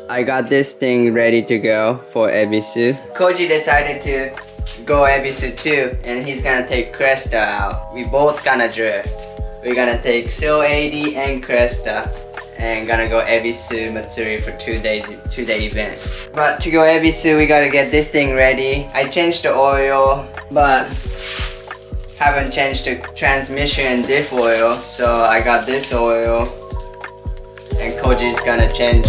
I got this thing ready to go for Ebisu. Koji decided to go Ebisu too, and he's gonna take Cresta out. We both gonna drift. We're gonna take Sil 80 and Cresta, and gonna go Ebisu Matsuri for 2 day event. But to go Ebisu, we gotta get this thing ready. I changed the oil, but haven't changed the transmission and diff oil, so I got this oil, and Koji's gonna change.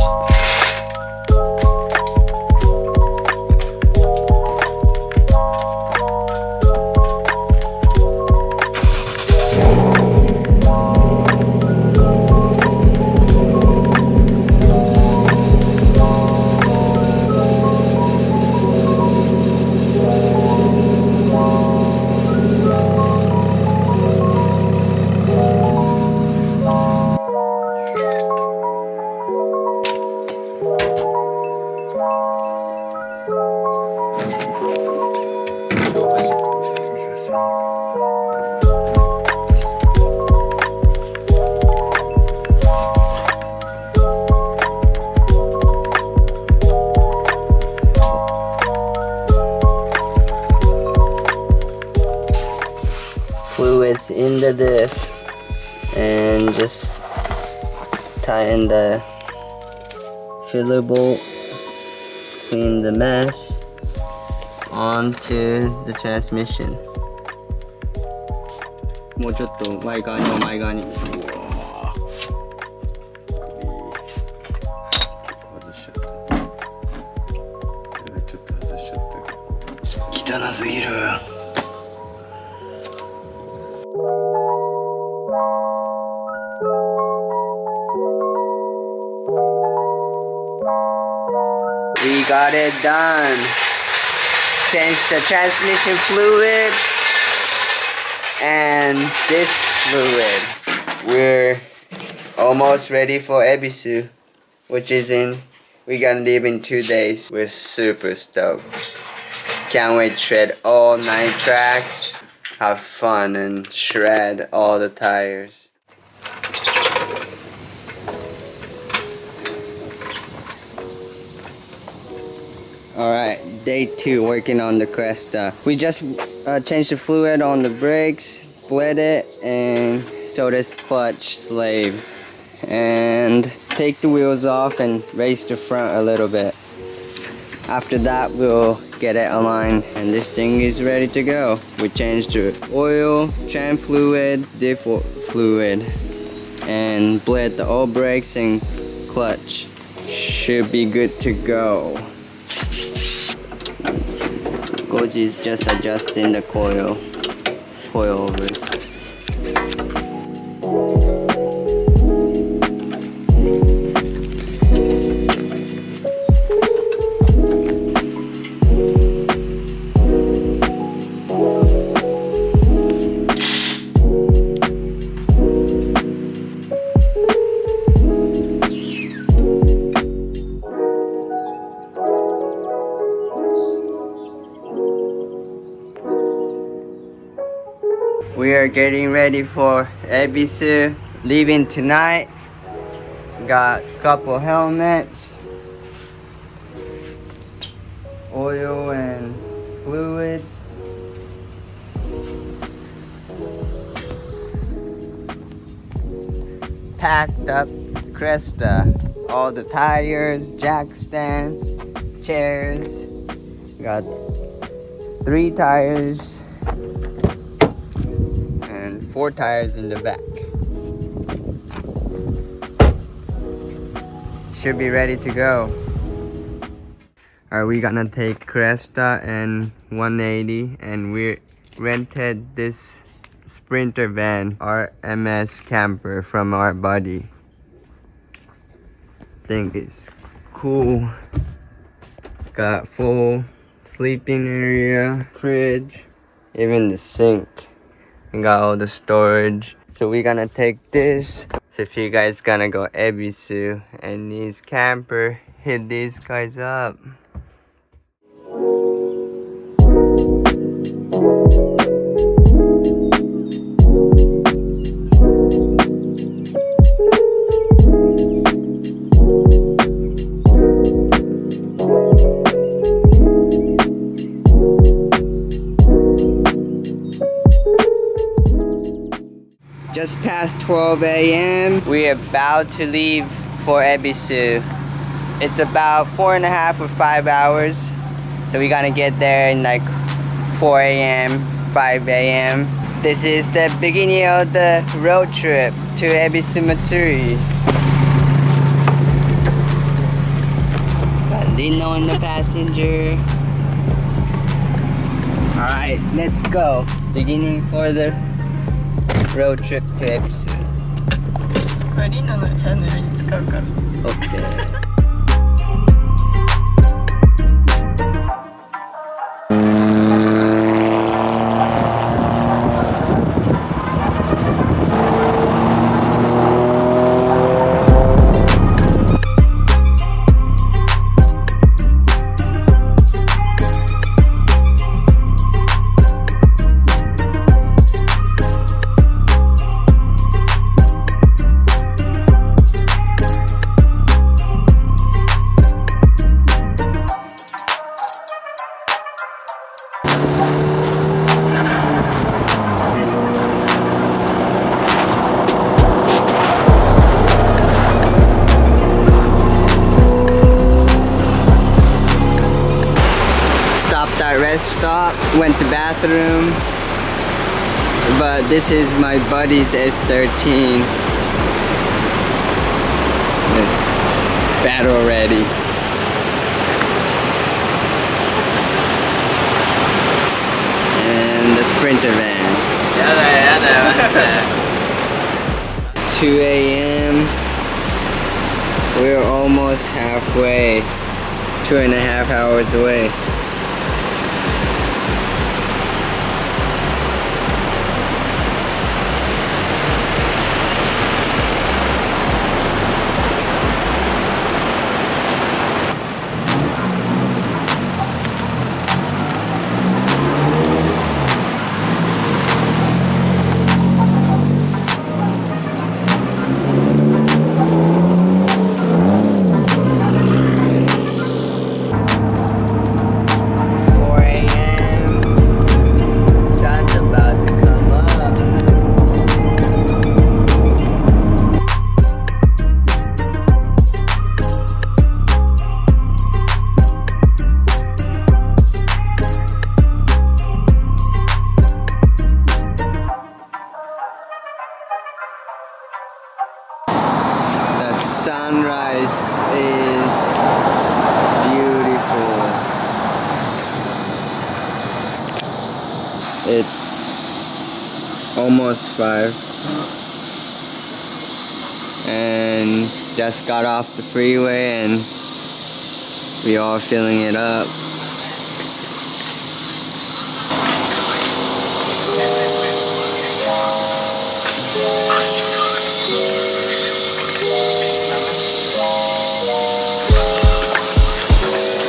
Fluids in the diff, and just tighten the filler bolt, clean the mesh onto the transmission. もうちょっと前側に前側に。うわー。外しちゃった。ちょっと外しちゃった。汚すぎる。We got it done. Changed the transmission fluid and diff fluid. We're almost ready for Ebisu, which is we're gonna leave in 2 days. We're super stoked. Can't wait to shred all 9 tracks, have fun and shred all the tires. Alright, day 2 working on the Cresta. We just changed the fluid on the brakes, bled it, and so this clutch slave. And take the wheels off and raise the front a little bit. After that, we'll get it aligned, and this thing is ready to go. We changed the oil, tram fluid, diff fluid, and bled the old brakes and clutch. Should be good to go. Koji is just adjusting the coilovers. We are getting ready for Ebisu, leaving tonight. Got a couple helmets, oil and fluids. Packed up Cresta, all the tires, jack stands, chairs. Got 3 tires. 4 tires in the back. Should be ready to go. Alright, we're gonna take Cresta and 180, and we rented this Sprinter van, RMS camper, from our buddy. Think it's cool. Got full sleeping area, fridge, even the sink. And got all the storage. So we're gonna take this. So if you guys gonna go Ebisu and needs camper, hit these guys up. 12 a.m. We're about to leave for Ebisu. It's about 4.5 or 5 hours. So we're gonna get there in like 4 a.m., 5 a.m. This is the beginning of the road trip to Ebisu Matsuri. Lino in the passenger. Alright, let's go. Beginning for the road trip to Ebisu. Okay. Rest stop, went to bathroom, but this is my buddy's S13. It's battle ready. And the Sprinter van. 2 a.m. We're almost halfway, 2.5 hours away. Sunrise is beautiful. It's almost 5 and just got off the freeway and we all filling it up.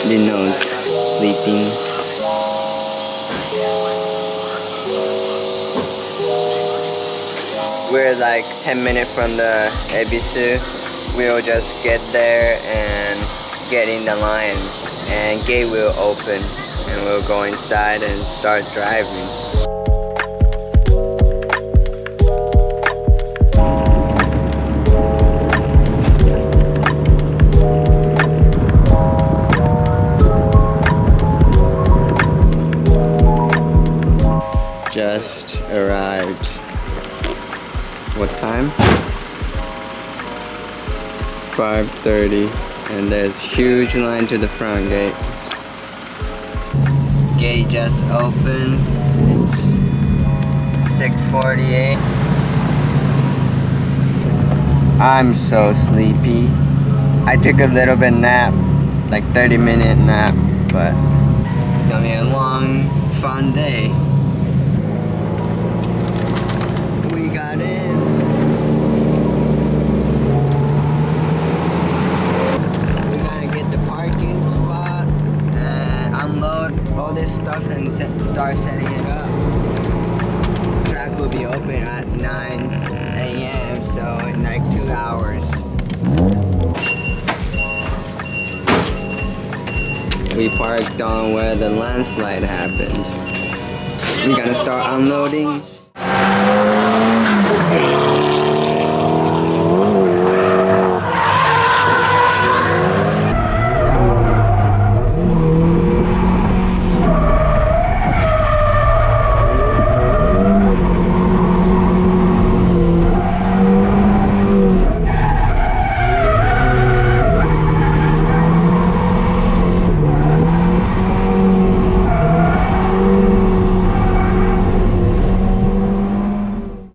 Lino's sleeping. We're like 10 minutes from the Ebisu. We'll just get there and get in the line and gate will open and we'll go inside and start driving. Just arrived. What time? 5:30 and there's huge line to the front gate. Gate just opened. It's 6:48. I'm so sleepy. I took a little bit nap, like 30-minute nap, but it's gonna be a long, fun day. We got in. We gotta get the parking spot and unload all this stuff and start setting it up. Track will be open at 9 a.m. so in like 2 hours. We parked on where the landslide happened. We're gonna start unloading.